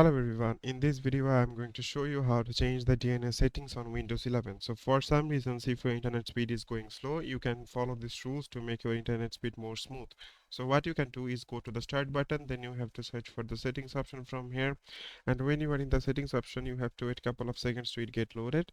Hello everyone, in this video I am going to show you how to change the DNS settings on Windows 11. So for some reasons, if your internet speed is going slow, you can follow these rules to make your internet speed more smooth. So what you can do is go to the start button, then you have to search for the settings option from here, and when you are in the settings option you have to wait a couple of seconds to it get loaded.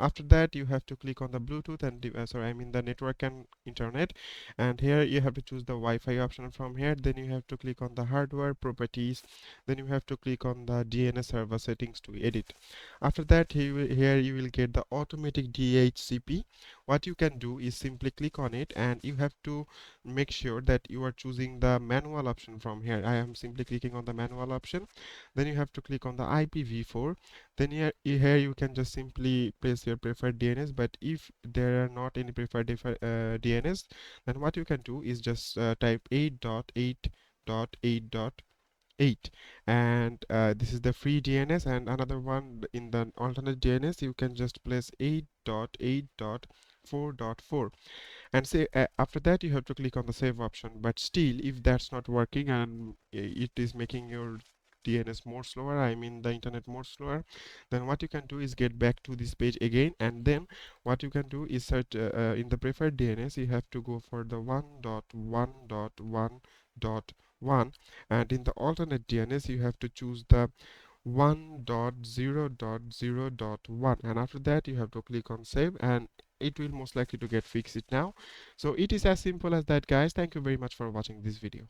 After that you have to click on the Bluetooth and the network and internet, and here you have to choose the Wi-Fi option from here. Then you have to click on the hardware properties, then you have to click on the DNS server settings to edit. After that, here you will get the automatic DHCP. What you can do is simply click on it, and you have to make sure that you are choosing the manual option from here. I am simply clicking on the manual option. Then you have to click on the IPv4. Then here you can just simply place your preferred DNS, but if there are not any preferred DNS, then what you can do is just type 8.8.8.8, and this is the free DNS. And another one, in the alternate DNS you can just place 8.8.4.4, and say after that you have to click on the save option. But still, if that's not working and it is making your DNS more slower, I mean the internet more slower, then what you can do is get back to this page again, and then what you can do is search in the preferred DNS. You have to go for the 1.1.1.1, and in the alternate DNS you have to choose the 1.0.0.1, and after that you have to click on save, and it will most likely to get fixed now. So it is as simple as that, guys. Thank you very much for watching this video.